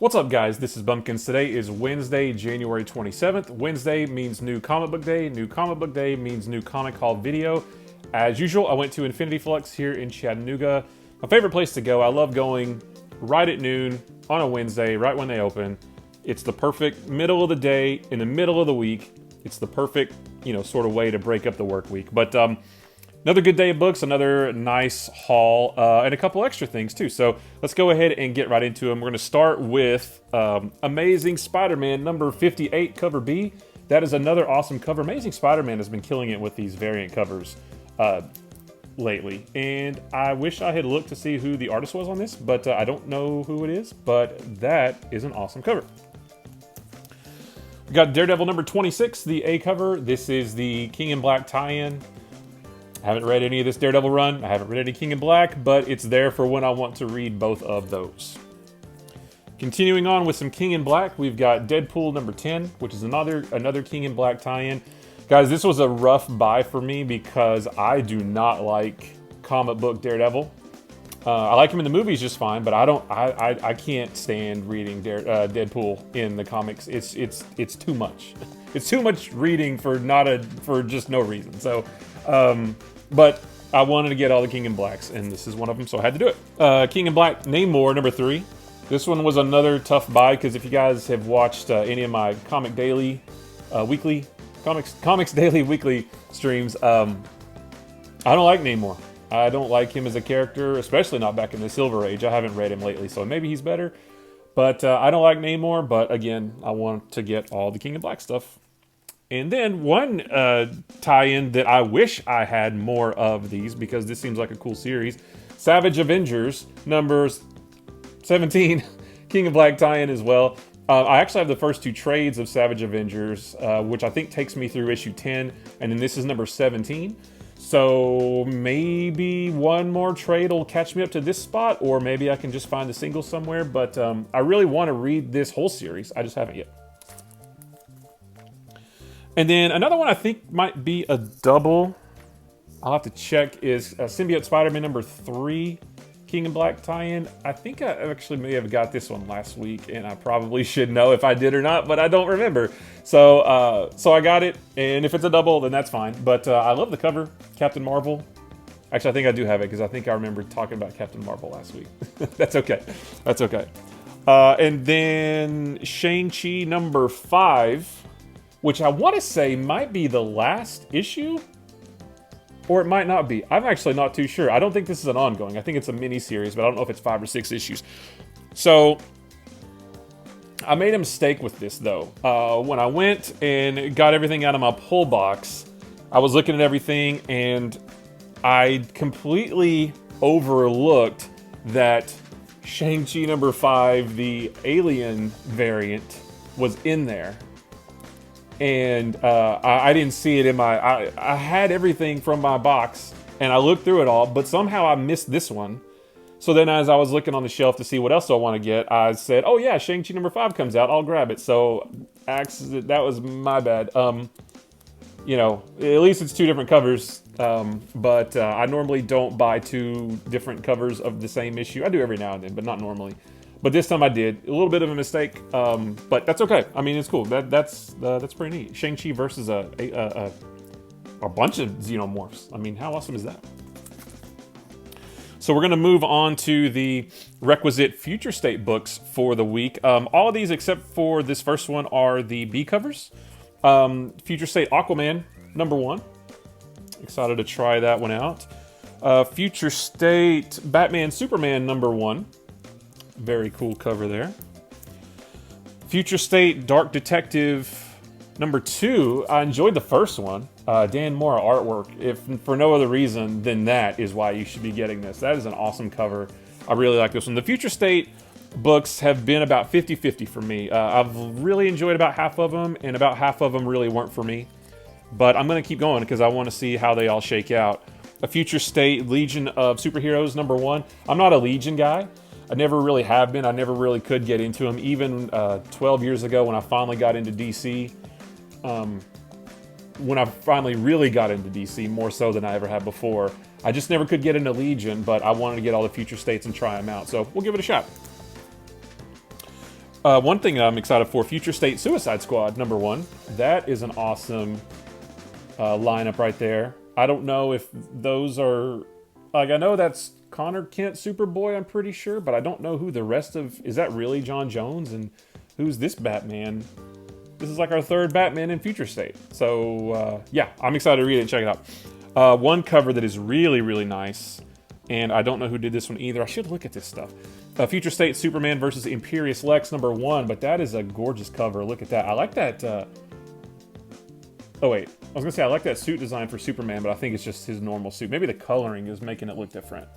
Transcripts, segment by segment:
What's up, guys? This is Bumpkins. Today is Wednesday, January 27th. Wednesday means new comic book day. New comic book day means new comic haul video. As usual, I went to Infinity Flux here in Chattanooga. My favorite place to go. I love going right at noon on a Wednesday, right when they open. It's the perfect middle of the day, in the middle of the week. It's the perfect, sort of way to break up the work week. But another good day of books, another nice haul, and a couple extra things too. So let's go ahead and get right into them. We're going to start with Amazing Spider-Man number 58, cover B. That is another awesome cover. Amazing Spider-Man has been killing it with these variant covers lately. And I wish I had looked to see who the artist was on this, but I don't know who it is. But that is an awesome cover. We got Daredevil number 26, the A cover. This is the King in Black tie-in. I haven't read any of this Daredevil run. I haven't read any King in Black, but it's there for when I want to read both of those. Continuing on with some King in Black, we've got Deadpool number 10, which is another King in Black tie-in. Guys, this was a rough buy for me because I do not like comic book Daredevil. I like him in the movies just fine, but I can't stand reading Deadpool in the comics. It's too much. It's too much reading for just no reason. So. But I wanted to get all the King in Blacks, and this is one of them, so I had to do it. King in Black, Namor, number 3. This one was another tough buy, because if you guys have watched any of my Comics Daily weekly streams, I don't like Namor. I don't like him as a character, especially not back in the Silver Age. I haven't read him lately, so maybe he's better. But I don't like Namor, but again, I want to get all the King in Black stuff. And then one tie-in that I wish I had more of these, because this seems like a cool series. Savage Avengers, numbers 17, King of Black tie-in as well. I actually have the first 2 trades of Savage Avengers, which I think takes me through issue 10, and then this is number 17. So maybe one more trade will catch me up to this spot, or maybe I can just find a single somewhere. But I really want to read this whole series. I just haven't yet. And then another one I think might be a double, I'll have to check, is Symbiote Spider-Man number 3, King in Black tie-in. I think I actually may have got this one last week, and I probably should know if I did or not, but I don't remember. So I got it, and if it's a double, then that's fine. But I love the cover, Captain Marvel. Actually, I think I do have it, because I think I remember talking about Captain Marvel last week. That's okay. That's okay. And then Shang-Chi number 5. Which I want to say might be the last issue, or it might not be. I'm actually not too sure. I don't think this is an ongoing. I think it's a mini-series, but I don't know if it's 5 or 6 issues. So, I made a mistake with this, though. When I went and got everything out of my pull box, I was looking at everything, and I completely overlooked that Shang-Chi number 5, the Alien variant, was in there. And I didn't see it in my... I had everything from my box, and I looked through it all, but somehow I missed this one. So then as I was looking on the shelf to see what else I want to get, I said, oh yeah, Shang-Chi number 5 comes out, I'll grab it. So that was my bad. At least it's 2 different covers, but I normally don't buy 2 different covers of the same issue. I do every now and then, but not normally. But this time I did. A little bit of a mistake, but that's okay. I mean, it's cool. That's pretty neat. Shang-Chi versus a bunch of Xenomorphs. I mean, how awesome is that? So we're going to move on to the requisite Future State books for the week. All of these, except for this first one, are the B covers. Future State Aquaman, number 1. Excited to try that one out. Future State Batman Superman, number 1. Very cool cover there. Future State Dark Detective number 2. I enjoyed the first one. Dan Mora artwork. If for no other reason than that is why you should be getting this. That is an awesome cover. I really like this one. The Future State books have been about 50-50 for me. I've really enjoyed about half of them, and about half of them really weren't for me. But I'm going to keep going because I want to see how they all shake out. A Future State Legion of Superheroes number 1. I'm not a Legion guy. I never really have been. I never really could get into them. Even 12 years ago when I finally got into DC, when I finally really got into DC, more so than I ever had before, I just never could get into Legion, but I wanted to get all the Future States and try them out. So we'll give it a shot. One thing I'm excited for, Future State Suicide Squad #1. That is an awesome lineup right there. I don't know if those are... Like, I know that's Connor Kent Superboy, I'm pretty sure, but I don't know who the rest of... Is that really John Jones? And who's this Batman? This is like our third Batman in Future State. So, yeah, I'm excited to read it and check it out. One cover that is really, really nice, and I don't know who did this one either. I should look at this stuff. Future State Superman versus Imperious Lex #1, but that is a gorgeous cover. Look at that. I like that... Oh, wait. I was going to say I like that suit design for Superman, but I think it's just his normal suit. Maybe the coloring is making it look different.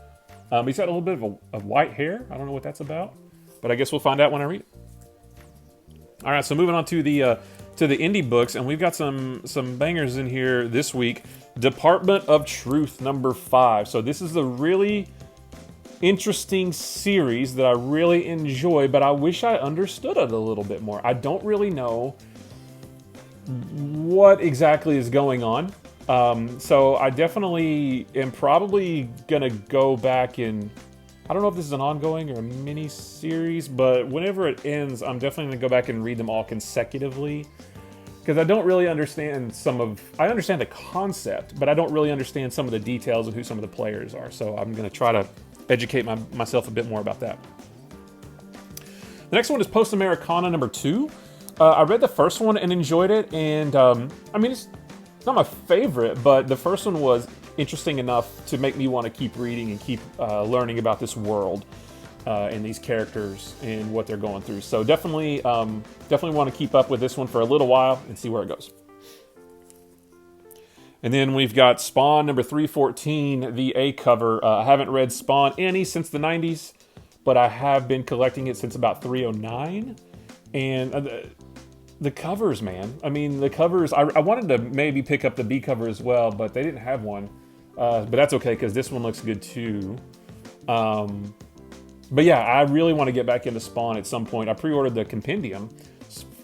He's got a little bit of white hair. I don't know what that's about, but I guess we'll find out when I read it. All right, so moving on to the indie books, and we've got some bangers in here this week. Department of Truth #5. So this is a really interesting series that I really enjoy, but I wish I understood it a little bit more. I don't really know what exactly is going on. So I definitely am probably gonna go back and... I don't know if this is an ongoing or a mini-series, but whenever it ends, I'm definitely going to go back and read them all consecutively. Because I don't really understand I understand the concept, but I don't really understand some of the details of who some of the players are. So I'm going to try to educate myself a bit more about that. The next one is Post Americana #2. I read the first one and enjoyed it, and I mean, it's not my favorite, but the first one was interesting enough to make me want to keep reading and keep learning about this world and these characters and what they're going through. So definitely want to keep up with this one for a little while and see where it goes. And then we've got Spawn #314, the A cover. I haven't read Spawn any since the 90s, but I have been collecting it since about 309. And the covers, man. I mean, the covers, I wanted to maybe pick up the B cover as well, but they didn't have one. But that's okay, because this one looks good too. But yeah, I really want to get back into Spawn at some point. I pre-ordered the compendium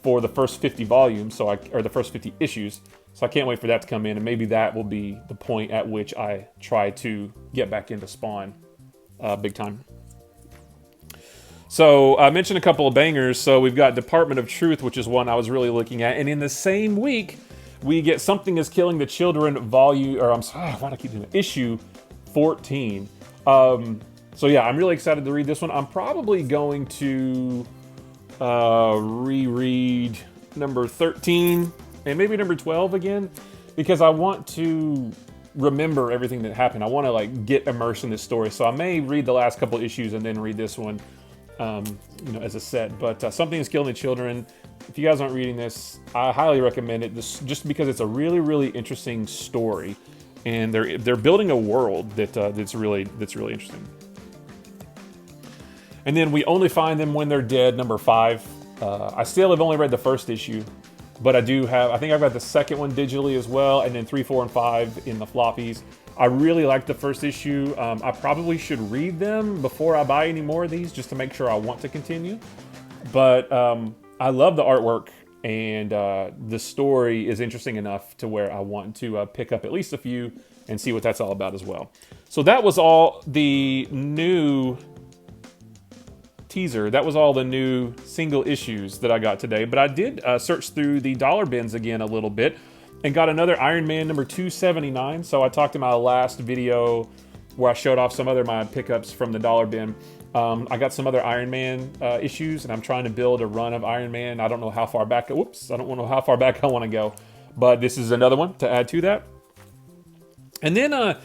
for the first 50 volumes, or the first 50 issues, so I can't wait for that to come in, and maybe that will be the point at which I try to get back into Spawn big time. So I mentioned a couple of bangers. So we've got Department of Truth, which is one I was really looking at. And in the same week, we get Something is Killing the Children issue 14. So yeah, I'm really excited to read this one. I'm probably going to reread number 13 and maybe number 12 again, because I want to remember everything that happened. I want to like get immersed in this story. So I may read the last couple issues and then read this one. As a set, but Something is Killing the Children. If you guys aren't reading this, I highly recommend it. This just because it's a really, really interesting story, and they're building a world that's really interesting. And then We Only Find Them When They're Dead, #5. I still have only read the first issue, but I think I've got the second one digitally as well, and then 3, 4, and 5 in the floppies. I really liked the first issue. I probably should read them before I buy any more of these, just to make sure I want to continue. But I love the artwork, and the story is interesting enough to where I want to pick up at least a few and see what that's all about as well. So that was all the new teaser. That was all the new single issues that I got today. But I did search through the dollar bins again a little bit, and got another Iron Man #279. So I talked in my last video where I showed off some other my pickups from the dollar bin. I got some other Iron Man issues, and I'm trying to build a run of Iron Man. I don't know how far back. I don't know how far back I want to go, but this is another one to add to that. And then I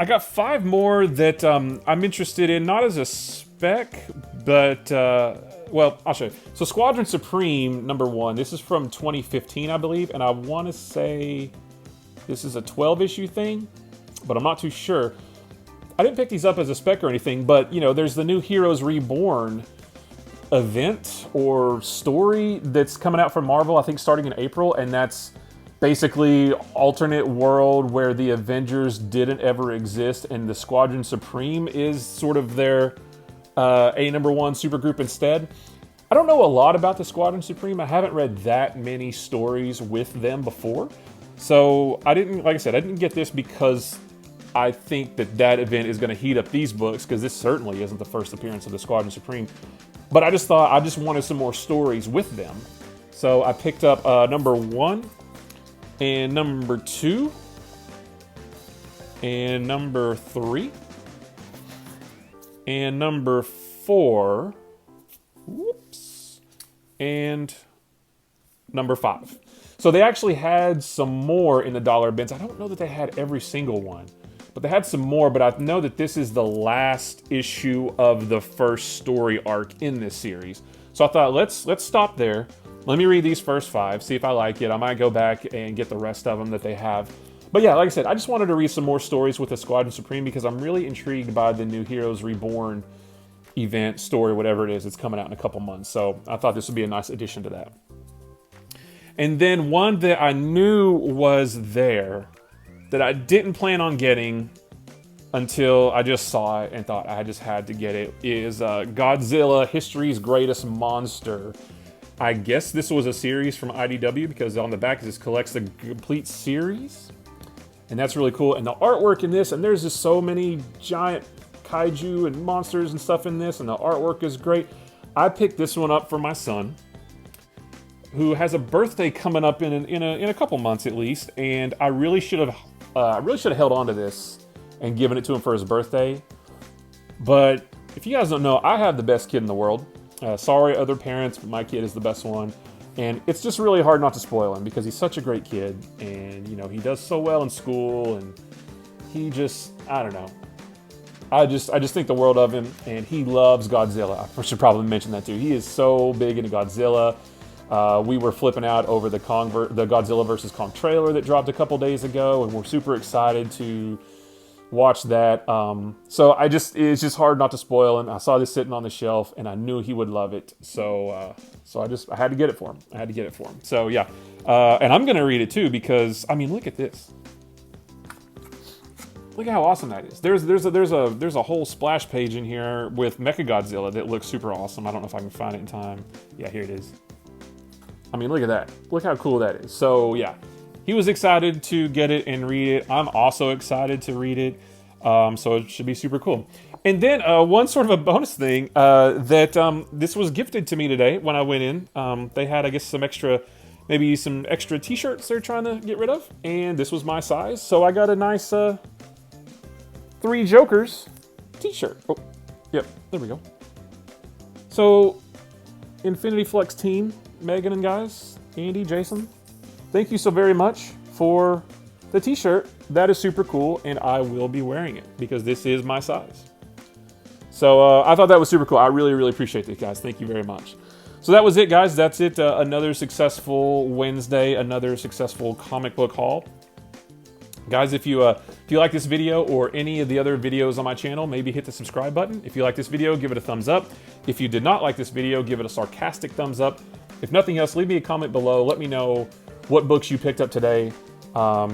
got 5 more that I'm interested in, not as a spec, but well, I'll show you. So Squadron Supreme #1. This is from 2015, I believe, and I want to say this is a 12-issue thing, but I'm not too sure. I didn't pick these up as a spec or anything, but there's the new Heroes Reborn event or story that's coming out from Marvel, I think starting in April, and that's basically alternate world where the Avengers didn't ever exist, and the Squadron Supreme is sort of their A #1 supergroup instead. I don't know a lot about the Squadron Supreme. I haven't read that many stories with them before. So I didn't, like I said, I didn't get this because I think that event is going to heat up these books, because this certainly isn't the first appearance of the Squadron Supreme. But I just thought I just wanted some more stories with them. So I picked up number 1 and number 2 and number 3 and number 4. Whoops. And number 5. So they actually had some more in the dollar bins. I don't know that they had every single one, but they had some more. But I know that this is the last issue of the first story arc in this series. So I thought, let's stop there. Let me read these first 5, see if I like it. I might go back and get the rest of them that they have. But yeah, like I said, I just wanted to read some more stories with the Squadron Supreme, because I'm really intrigued by the new Heroes Reborn event, story, whatever it is. It's coming out in a couple months. So I thought this would be a nice addition to that. And then one that I knew was there that I didn't plan on getting until I just saw it and thought I just had to get it is Godzilla, History's Greatest Monster. I guess this was a series from IDW, because on the back this collects the complete series. And that's really cool. And the artwork in this, and there's just so many giant kaiju and monsters and stuff in this, and the artwork is great. I picked this one up for my son, who has a birthday coming up in a couple months at least, and I really should have held on to this and given it to him for his birthday. But if you guys don't know, I have the best kid in the world. Sorry, other parents, but my kid is the best one, and it's just really hard not to spoil him, because he's such a great kid, and you know, he does so well in school, and he just, I don't know. I just think the world of him, and he loves Godzilla. I should probably mention that too. He is so big into Godzilla. We were flipping out over the Godzilla vs. Kong trailer that dropped a couple days ago, and we're super excited to watch that. So it's just hard not to spoil him. I saw this sitting on the shelf, and I knew he would love it. So I had to get it for him. So yeah, and I'm gonna read it too, because I mean, look at this. Look at how awesome that is. There's a whole splash page in here with Mechagodzilla that looks super awesome. I don't know if I can find it in time. Yeah, here it is. I mean, look at that. Look how cool that is. So yeah, he was excited to get it and read it. I'm also excited to read it. So it should be super cool. And then one sort of a bonus thing that this was gifted to me today when I went in. They had, I guess, maybe some extra t-shirts they're trying to get rid of. And this was my size. So I got a nice 3 Jokers t-shirt. Oh, yep, there we go. So Infinity Flex team, Megan and guys, Andy, Jason, thank you so very much for the t-shirt. That is super cool, and I will be wearing it because this is my size. So I thought that was super cool. I really, really appreciate it, guys. Thank you very much. So that was it, guys. That's it. Another successful Wednesday, another successful comic book haul. Guys, if you like this video or any of the other videos on my channel, maybe hit the subscribe button. If you like this video, give it a thumbs up. If you did not like this video, give it a sarcastic thumbs up. If nothing else, leave me a comment below. Let me know what books you picked up today.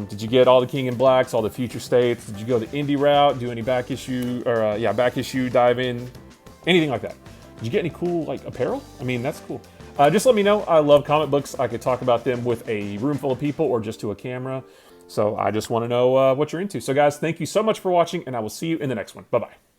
Did you get all the King in Blacks, all the Future States? Did you go the indie route? Do any back issue dive in? Anything like that? Did you get any cool like apparel? I mean, that's cool. Just let me know. I love comic books. I could talk about them with a room full of people or just to a camera. So I just want to know what you're into. So guys, thank you so much for watching, and I will see you in the next one. Bye-bye.